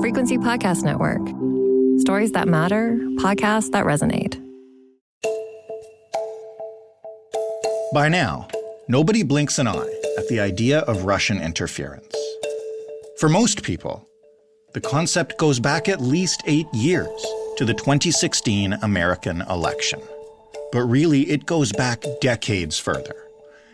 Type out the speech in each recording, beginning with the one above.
Frequency Podcast Network. Stories that matter, podcasts that resonate. By now, nobody blinks an eye at the idea of Russian interference. For most people, the concept goes back at least 8 years to the 2016 American election. But really, it goes back decades further.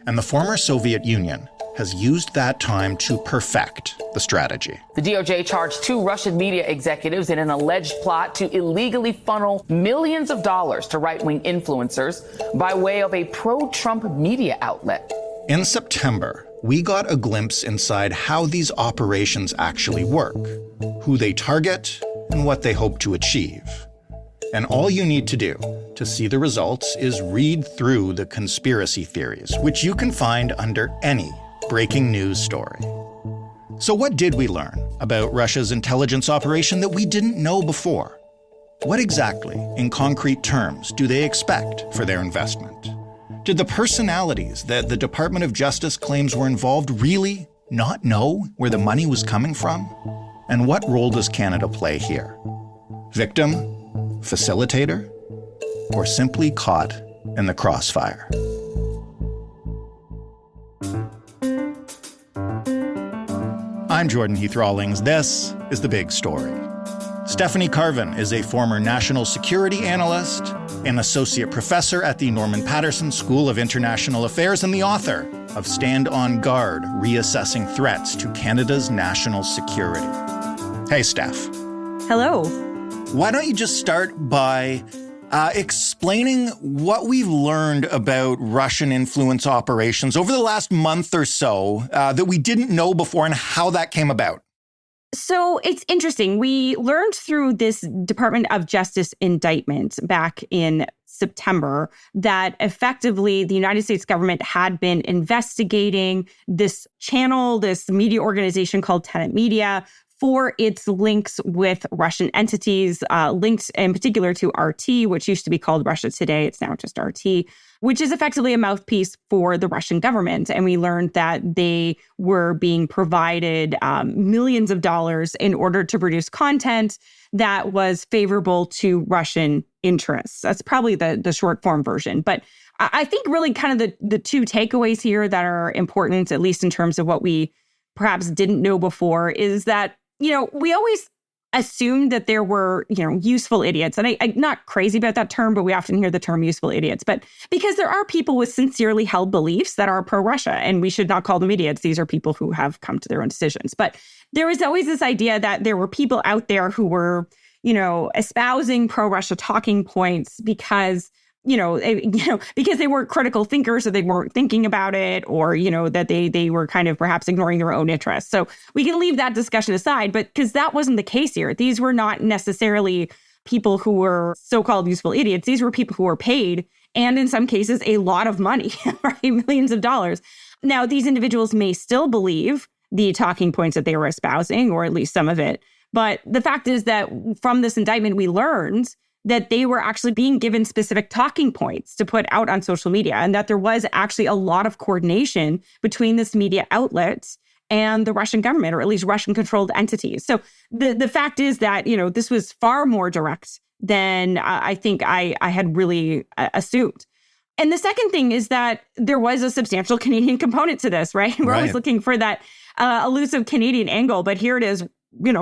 And the former Soviet Union has used that time to perfect the strategy. The DOJ charged 2 Russian media executives in an alleged plot to illegally funnel millions of dollars to right-wing influencers by way of a pro-Trump media outlet. In September, we got a glimpse inside how these operations actually work, who they target, and what they hope to achieve. And all you need to do to see the results is read through the conspiracy theories, which you can find under any breaking news story. So what did we learn about Russia's intelligence operation that we didn't know before? What exactly, in concrete terms, do they expect for their investment? Did the personalities that the Department of Justice claims were involved really not know where the money was coming from? And what role does Canada play here? Victim? Facilitator? Or simply caught in the crossfire? I'm Jordan Heath Rawlings. This is The Big Story. Stephanie Carvin is a former national security analyst, an associate professor at the Norman Paterson School of International Affairs, and the author of Stand on Guard, Reassessing Threats to Canada's National Security. Hey, Steph. Hello. Why don't you just start by explaining what we've learned about Russian influence operations over the last month or so that we didn't know before and how that came about? So it's interesting. We learned through this Department of Justice indictment back in September that effectively the United States government had been investigating this channel, this media organization called Tenet Media, for its links with Russian entities, linked in particular to RT, which used to be called Russia Today. It's now just RT, which is effectively a mouthpiece for the Russian government. And we learned that they were being provided millions of dollars in order to produce content that was favorable to Russian interests. That's probably the short form version. But I think really kind of the two takeaways here that are important, at least in terms of what we perhaps didn't know before, is that we always assumed that there were, useful idiots. And I'm not crazy about that term, but we often hear the term useful idiots. But because there are people with sincerely held beliefs that are pro-Russia, and we should not call them idiots. These are people who have come to their own decisions. But there was always this idea that there were people out there who were, espousing pro-Russia talking points because because they weren't critical thinkers or they weren't thinking about it, or, that they were kind of perhaps ignoring their own interests. So we can leave that discussion aside, but because that wasn't the case here. These were not necessarily people who were so-called useful idiots. These were people who were paid, and in some cases, a lot of money, right? Millions of dollars. Now, these individuals may still believe the talking points that they were espousing, or at least some of it. But the fact is that from this indictment, we learned that they were actually being given specific talking points to put out on social media, and that there was actually a lot of coordination between this media outlet and the Russian government, or at least Russian-controlled entities. So the fact is that, this was far more direct than I think I had really assumed. And the second thing is that there was a substantial Canadian component to this, right? We're always looking for that elusive Canadian angle, but here it is,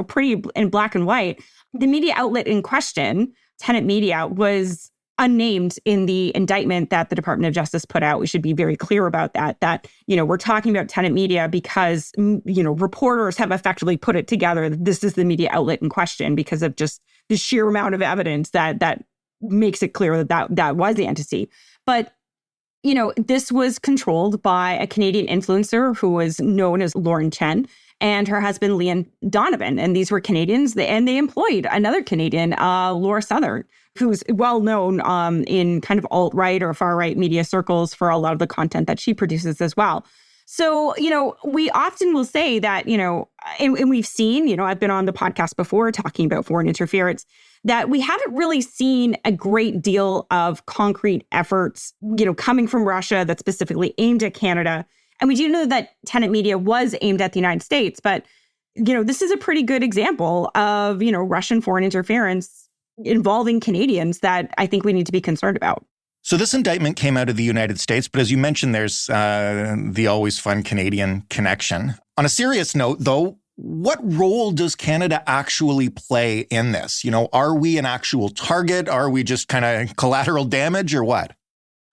pretty in black and white. The media outlet in question, Tenet Media, was unnamed in the indictment that the Department of Justice put out. We should be very clear about that, we're talking about Tenet Media because, reporters have effectively put it together. This is the media outlet in question because of just the sheer amount of evidence that makes it clear that was the entity. But, this was controlled by a Canadian influencer who was known as Lauren Chen and her husband, Leon Donovan. And these were Canadians, and they employed another Canadian, Laura Southern, who's well known in kind of alt-right or far-right media circles for a lot of the content that she produces as well. So, we often will say that, and we've seen, I've been on the podcast before talking about foreign interference, that we haven't really seen a great deal of concrete efforts, coming from Russia that's specifically aimed at Canada. And we do know that Tenet Media was aimed at the United States, but this is a pretty good example of, Russian foreign interference involving Canadians that I think we need to be concerned about. So this indictment came out of the United States, but as you mentioned, there's the always fun Canadian connection. On a serious note, though, what role does Canada actually play in this? Are we an actual target? Are we just kind of collateral damage or what?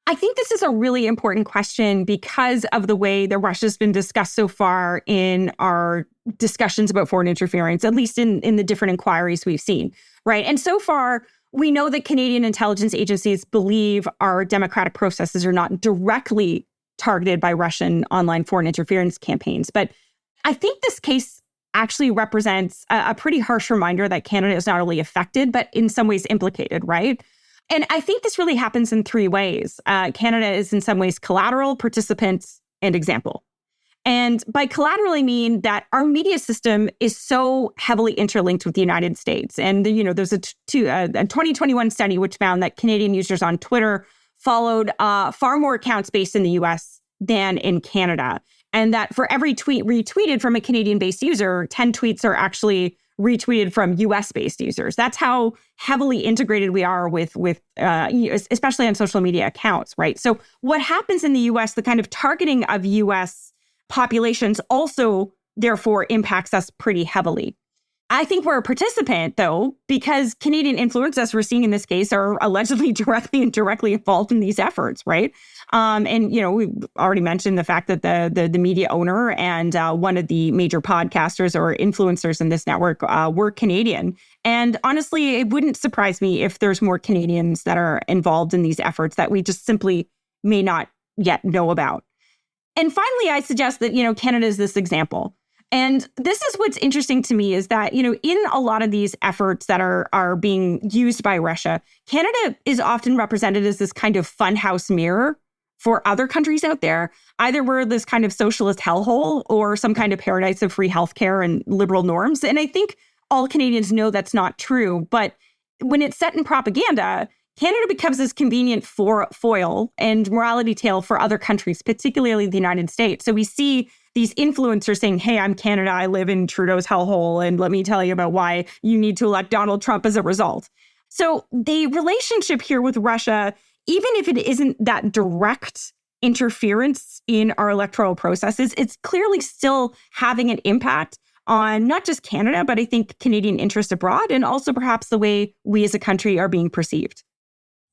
I think this is a really important question because of the way that Russia's been discussed so far in our discussions about foreign interference, at least in the different inquiries we've seen, right? And so far, we know that Canadian intelligence agencies believe our democratic processes are not directly targeted by Russian online foreign interference campaigns. But I think this case actually represents a pretty harsh reminder that Canada is not only affected, but in some ways implicated, right? And I think this really happens in three ways. Canada is in some ways collateral, participant, and example. And by collateral, I mean that our media system is so heavily interlinked with the United States. And, there's a 2021 study which found that Canadian users on Twitter followed far more accounts based in the U.S. than in Canada. And that for every tweet retweeted from a Canadian-based user, 10 tweets are actually retweeted from U.S.-based users. That's how heavily integrated we are with especially on social media accounts, right? So what happens in the U.S., the kind of targeting of U.S. populations also, therefore, impacts us pretty heavily. I think we're a participant, though, because Canadian influencers, as we're seeing in this case, are allegedly directly and indirectly involved in these efforts, right? And, we've already mentioned the fact that the media owner and one of the major podcasters or influencers in this network were Canadian. And honestly, it wouldn't surprise me if there's more Canadians that are involved in these efforts that we just simply may not yet know about. And finally, I suggest that, Canada is this example. And this is what's interesting to me is that, in a lot of these efforts that are being used by Russia, Canada is often represented as this kind of funhouse mirror for other countries out there. Either we're this kind of socialist hellhole or some kind of paradise of free healthcare and liberal norms. And I think all Canadians know that's not true. But when it's set in propaganda, Canada becomes this convenient foil and morality tale for other countries, particularly the United States. So we see these influencers saying, hey, I'm Canada, I live in Trudeau's hellhole, and let me tell you about why you need to elect Donald Trump as a result. So the relationship here with Russia, even if it isn't that direct interference in our electoral processes, it's clearly still having an impact on not just Canada, but I think Canadian interest abroad, and also perhaps the way we as a country are being perceived.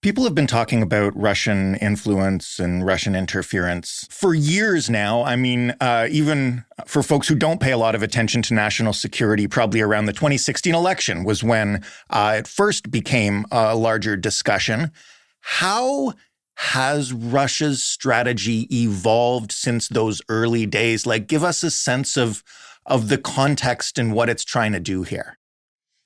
People have been talking about Russian influence and Russian interference for years now. I mean, even for folks who don't pay a lot of attention to national security, probably around the 2016 election was when it first became a larger discussion. How has Russia's strategy evolved since those early days? Like, give us a sense of the context and what it's trying to do here.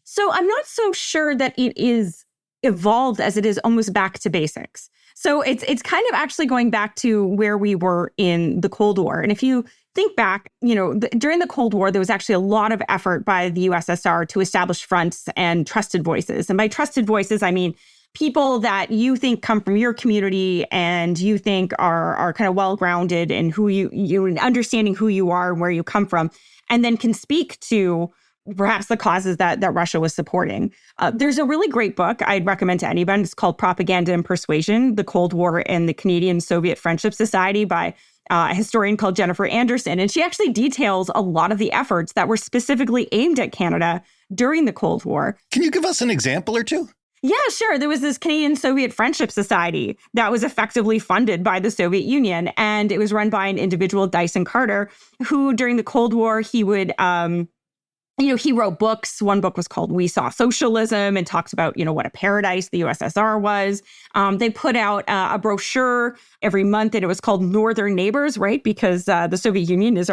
So I'm not so sure that it is evolved as it is almost back to basics. So it's kind of actually going back to where we were in the Cold War. And if you think back, during the Cold War, there was actually a lot of effort by the USSR to establish fronts and trusted voices. And by trusted voices, I mean people that you think come from your community and you think are kind of well-grounded in who you understanding who you are and where you come from, and then can speak to perhaps the causes that Russia was supporting. There's a really great book I'd recommend to anyone. It's called Propaganda and Persuasion, The Cold War and the Canadian-Soviet Friendship Society by a historian called Jennifer Anderson. And she actually details a lot of the efforts that were specifically aimed at Canada during the Cold War. Can you give us an example or two? Yeah, sure. There was this Canadian-Soviet Friendship Society that was effectively funded by the Soviet Union. And it was run by an individual, Dyson Carter, who during the Cold War, he would he wrote books. One book was called We Saw Socialism and talks about, what a paradise the USSR was. They put out a brochure every month and it was called Northern Neighbors, right? Because the Soviet Union was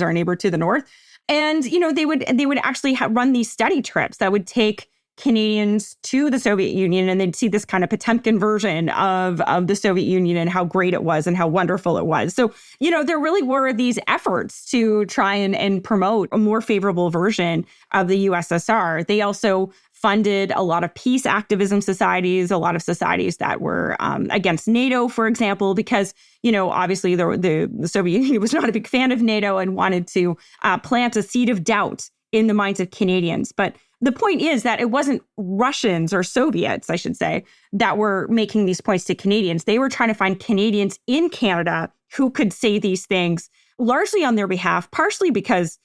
our neighbor to the north. And, they would actually run these study trips that would take Canadians to the Soviet Union, and they'd see this kind of Potemkin version of the Soviet Union and how great it was and how wonderful it was. So, there really were these efforts to try and promote a more favorable version of the USSR. They also funded a lot of peace activism societies, a lot of societies that were against NATO, for example, because, obviously the Soviet Union was not a big fan of NATO and wanted to plant a seed of doubt in the minds of Canadians. But the point is that it wasn't Russians or Soviets, I should say, that were making these points to Canadians. They were trying to find Canadians in Canada who could say these things largely on their behalf, partially because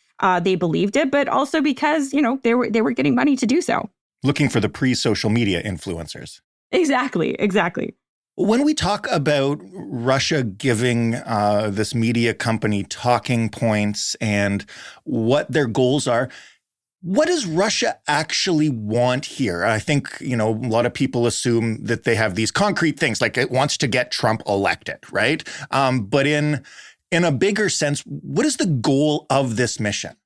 they believed it, but also because, they were getting money to do so. Looking for the pre-social media influencers. Exactly. When we talk about Russia giving this media company talking points and what their goals are, what does Russia actually want here? I think, a lot of people assume that they have these concrete things, like it wants to get Trump elected, right? But in a bigger sense, what is the goal of this mission?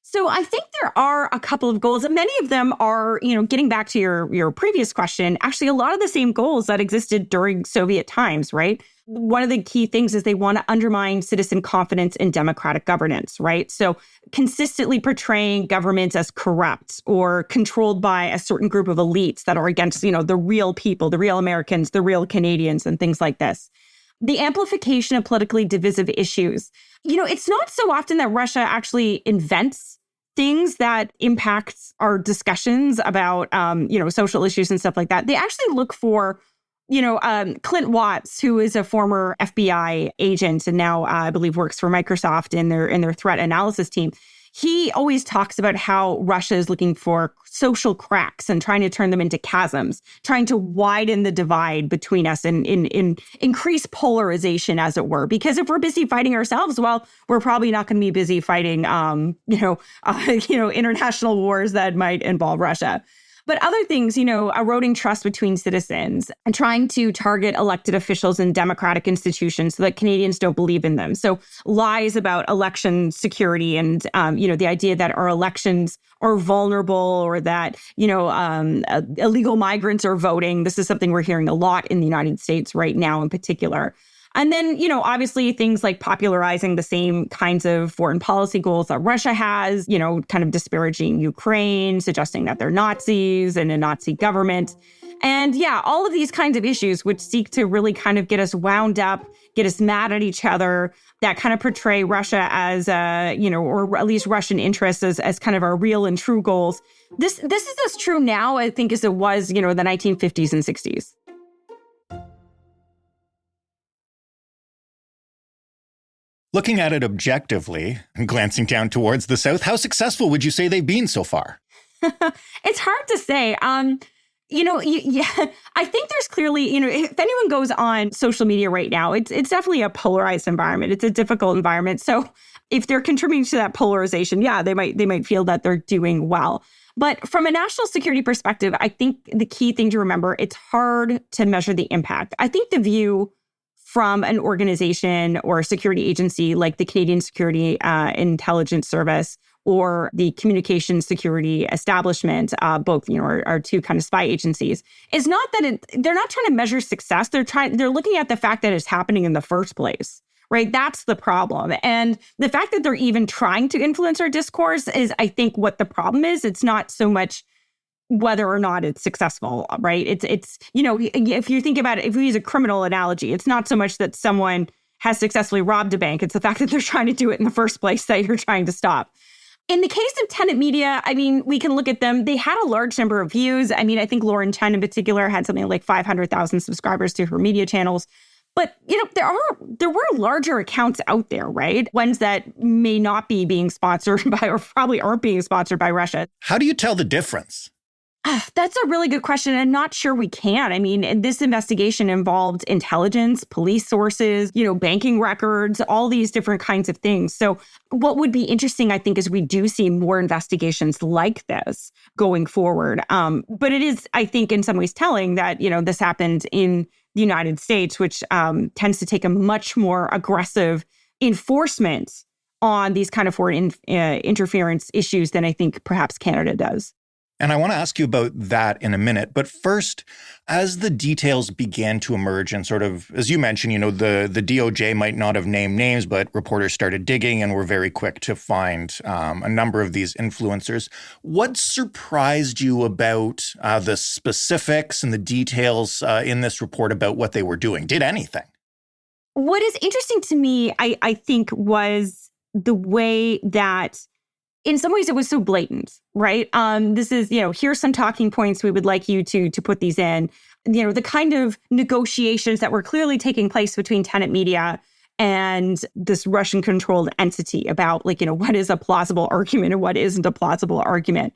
So I think there are a couple of goals, and many of them are, getting back to your previous question, actually a lot of the same goals that existed during Soviet times, right? One of the key things is they want to undermine citizen confidence in democratic governance, right? So consistently portraying governments as corrupt or controlled by a certain group of elites that are against, the real people, the real Americans, the real Canadians, and things like this. The amplification of politically divisive issues. It's not so often that Russia actually invents things that impact our discussions about, social issues and stuff like that. They actually look for, Clint Watts, who is a former FBI agent and now I believe works for Microsoft in their threat analysis team. He always talks about how Russia is looking for social cracks and trying to turn them into chasms, trying to widen the divide between us and increase polarization, as it were. Because if we're busy fighting ourselves, well, we're probably not going to be busy fighting, international wars that might involve Russia. But other things, eroding trust between citizens and trying to target elected officials and democratic institutions so that Canadians don't believe in them. So lies about election security and, the idea that our elections are vulnerable or that, illegal migrants are voting. This is something we're hearing a lot in the United States right now in particular. And then, obviously things like popularizing the same kinds of foreign policy goals that Russia has, kind of disparaging Ukraine, suggesting that they're Nazis and a Nazi government. And yeah, all of these kinds of issues which seek to really kind of get us wound up, get us mad at each other, that kind of portray Russia as, or at least Russian interests as kind of our real and true goals. This is as true now, I think, as it was, the 1950s and 60s. Looking at it objectively, and glancing down towards the south, how successful would you say they've been so far? It's hard to say. I think there's clearly, if anyone goes on social media right now, it's definitely a polarized environment. It's a difficult environment. So if they're contributing to that polarization, yeah, they might feel that they're doing well. But from a national security perspective, I think the key thing to remember, it's hard to measure the impact. I think the view from an organization or a security agency like the Canadian Security Intelligence Service or the Communications Security Establishment, both are two kind of spy agencies, is not that they're not trying to measure success. They're looking at the fact that it's happening in the first place, right? That's the problem. And the fact that they're even trying to influence our discourse is, I think, what the problem is. It's not so much whether or not it's successful, right? It's if you think about it, if we use a criminal analogy, it's not so much that someone has successfully robbed a bank. It's the fact that they're trying to do it in the first place that you're trying to stop. In the case of Tenet Media, we can look at them. They had a large number of views. I think Lauren Chen in particular had something like 500,000 subscribers to her media channels. But, there were larger accounts out there, right? Ones that may not be being sponsored by, or probably aren't being sponsored by Russia. How do you tell the difference? That's a really good question. I'm not sure we can. This investigation involved intelligence, police sources, banking records, all these different kinds of things. So what would be interesting, I think, is we do see more investigations like this going forward. But it is, I think, in some ways telling that, this happened in the United States, which tends to take a much more aggressive enforcement on these kind of foreign interference issues than I think perhaps Canada does. And I want to ask you about that in a minute. But first, as the details began to emerge and sort of, as you mentioned, the DOJ might not have named names, but reporters started digging and were very quick to find a number of these influencers. What surprised you about the specifics and the details in this report about what they were doing? Did anything? What is interesting to me, I think, was the way that in some ways it was so blatant, right? This is, here's some talking points. We would like you to put these in. The kind of negotiations that were clearly taking place between Tenet Media and this Russian-controlled entity about, what is a plausible argument and what isn't a plausible argument.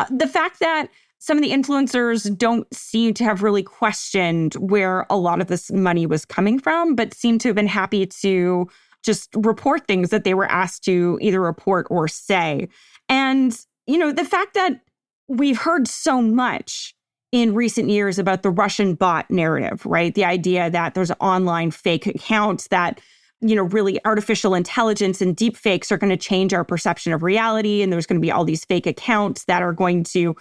The fact that some of the influencers don't seem to have really questioned where a lot of this money was coming from, but seem to have been happy to just report things that they were asked to either report or say. And, the fact that we've heard so much in recent years about the Russian bot narrative, right? The idea that there's online fake accounts that, really artificial intelligence and deep fakes are going to change our perception of reality. And there's going to be all these fake accounts that are going to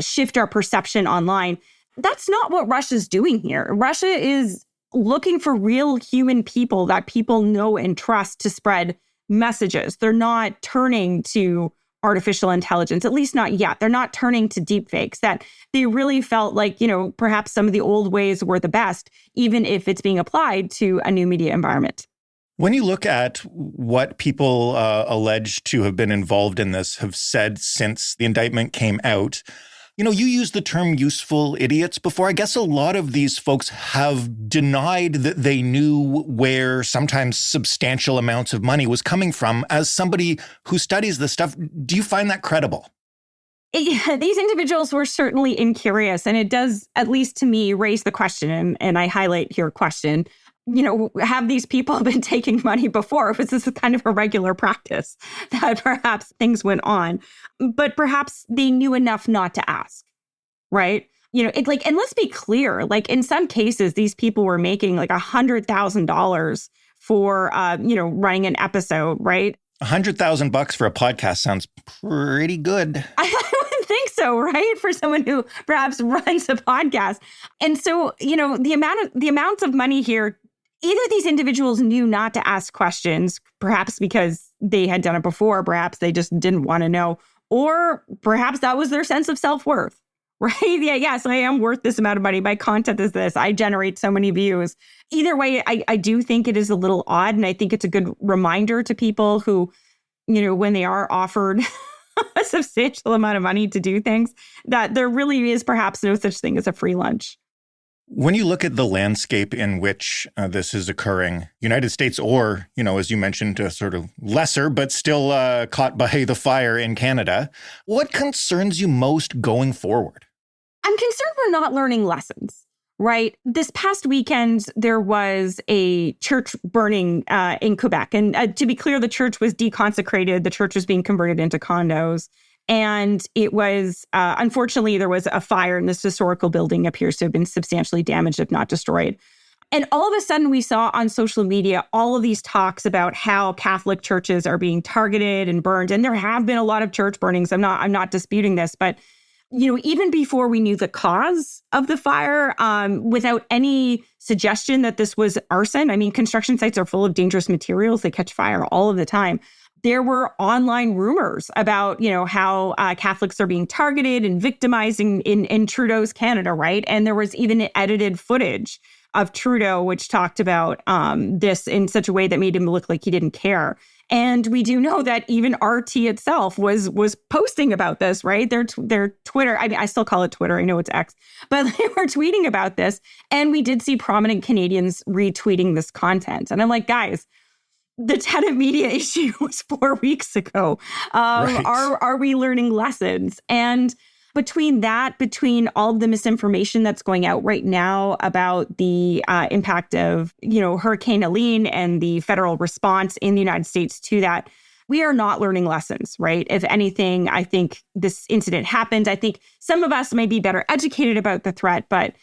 shift our perception online. That's not what Russia's doing here. Russia is looking for real human people that people know and trust to spread messages. They're not turning to artificial intelligence, at least not yet. They're not turning to deepfakes, that they really felt like, perhaps some of the old ways were the best, even if it's being applied to a new media environment. When you look at what people alleged to have been involved in this have said since the indictment came out, you used the term useful idiots before. I guess a lot of these folks have denied that they knew where sometimes substantial amounts of money was coming from. As somebody who studies this stuff, do you find that credible? These individuals were certainly incurious, and it does, at least to me, raise the question, and I highlight here question, have these people been taking money before? Was this kind of a regular practice that perhaps things went on? But perhaps they knew enough not to ask, right? And let's be clear, in some cases, these people were making $100,000 for, running an episode, right? $100,000 for a podcast sounds pretty good. I would think so, right? For someone who perhaps runs a podcast. And so, the amount of money here, either these individuals knew not to ask questions, perhaps because they had done it before, perhaps they just didn't want to know, or perhaps that was their sense of self-worth, right? Yeah, yes, I am worth this amount of money. My content is this. I generate so many views. Either way, I do think it is a little odd, and I think it's a good reminder to people who, when they are offered a substantial amount of money to do things, that there really is perhaps no such thing as a free lunch. When you look at the landscape in which this is occurring, United States or, as you mentioned, sort of lesser, but still caught by the fire in Canada, what concerns you most going forward? I'm concerned we're not learning lessons, right? This past weekend, there was a church burning in Quebec. And to be clear, the church was deconsecrated. The church was being converted into condos. And it was, unfortunately, there was a fire and this historical building appears to have been substantially damaged, if not destroyed. And all of a sudden, we saw on social media all of these talks about how Catholic churches are being targeted and burned. And there have been a lot of church burnings. I'm not disputing this, but even before we knew the cause of the fire, without any suggestion that this was arson, I mean, construction sites are full of dangerous materials. They catch fire all of the time. There were online rumors about, how Catholics are being targeted and victimizing in Trudeau's Canada, right? And there was even edited footage of Trudeau, which talked about this in such a way that made him look like he didn't care. And we do know that even RT itself was posting about this, right? Their Twitter, I mean, I still call it Twitter. I know it's X, but they were tweeting about this. And we did see prominent Canadians retweeting this content. And I'm like, guys, the Tenet Media issue was 4 weeks ago. Right. Are we learning lessons? And between all of the misinformation that's going out right now about the impact of, Hurricane Helene and the federal response in the United States to that, we are not learning lessons, right? If anything, I think this incident happened. I think some of us may be better educated about the threat, but,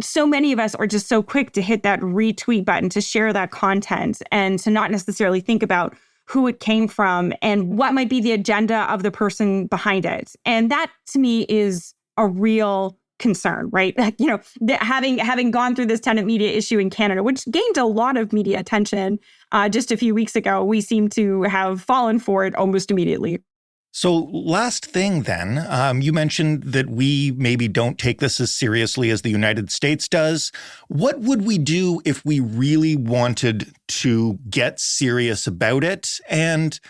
so many of us are just so quick to hit that retweet button, to share that content, and to not necessarily think about who it came from and what might be the agenda of the person behind it. And that, to me, is a real concern, right? Having gone through this tenant media issue in Canada, which gained a lot of media attention just a few weeks ago, we seem to have fallen for it almost immediately. So last thing then, you mentioned that we maybe don't take this as seriously as the United States does. What would we do if we really wanted to get serious about it? And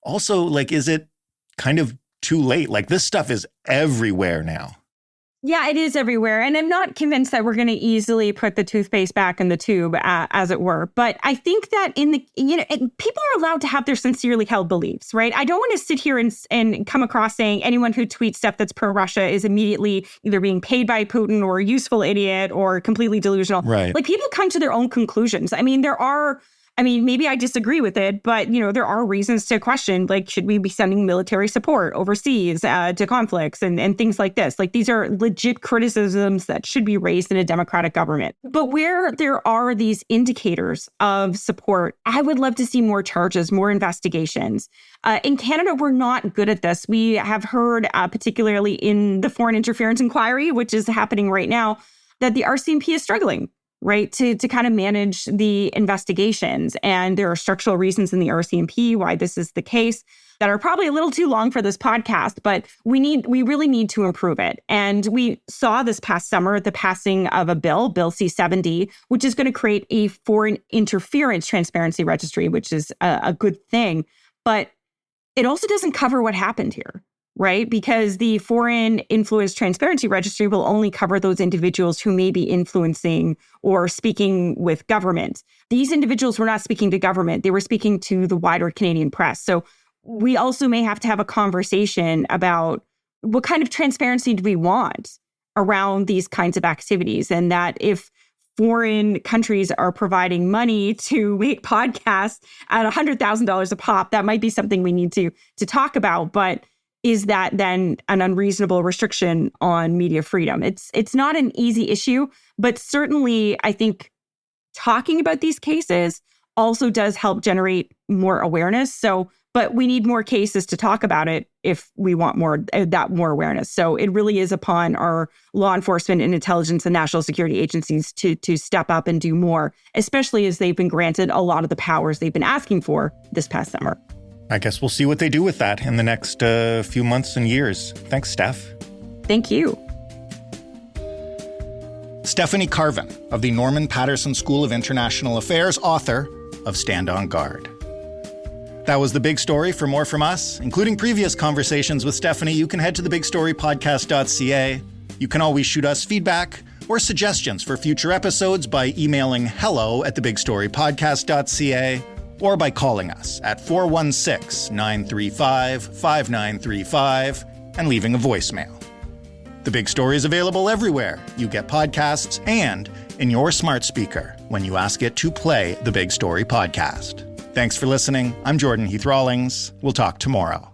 also, is it kind of too late? This stuff is everywhere now. Yeah, it is everywhere. And I'm not convinced that we're going to easily put the toothpaste back in the tube, as it were. But I think that people are allowed to have their sincerely held beliefs, right? I don't want to sit here and come across saying anyone who tweets stuff that's pro-Russia is immediately either being paid by Putin or a useful idiot or completely delusional. Right. People come to their own conclusions. Maybe I disagree with it, but, there are reasons to question, should we be sending military support overseas to conflicts and things like this? These are legit criticisms that should be raised in a democratic government. But where there are these indicators of support, I would love to see more charges, more investigations. In Canada, we're not good at this. We have heard, particularly in the foreign interference inquiry, which is happening right now, that the RCMP is struggling, right, to kind of manage the investigations. And there are structural reasons in the RCMP why this is the case that are probably a little too long for this podcast, but we really need to improve it. And we saw this past summer the passing of a bill, Bill C-70, which is going to create a foreign interference transparency registry, which is a good thing. But it also doesn't cover what happened here, right? Because the Foreign Influence Transparency Registry will only cover those individuals who may be influencing or speaking with government. These individuals were not speaking to government. They were speaking to the wider Canadian press. So we also may have to have a conversation about what kind of transparency do we want around these kinds of activities, and that if foreign countries are providing money to make podcasts at $100,000 a pop, that might be something we need to talk about. But is that then an unreasonable restriction on media freedom? It's not an easy issue, but certainly I think talking about these cases also does help generate more awareness. But we need more cases to talk about it if we want more awareness. So it really is upon our law enforcement and intelligence and national security agencies to step up and do more, especially as they've been granted a lot of the powers they've been asking for this past summer. I guess we'll see what they do with that in the next few months and years. Thanks, Steph. Thank you. Stephanie Carvin of the Norman Paterson School of International Affairs, author of Stand on Guard. That was The Big Story. For more from us, including previous conversations with Stephanie, you can head to thebigstorypodcast.ca. You can always shoot us feedback or suggestions for future episodes by emailing hello@thebigstorypodcast.ca or by calling us at 416-935-5935 and leaving a voicemail. The Big Story is available everywhere you get podcasts and in your smart speaker when you ask it to play The Big Story podcast. Thanks for listening. I'm Jordan Heath Rawlings. We'll talk tomorrow.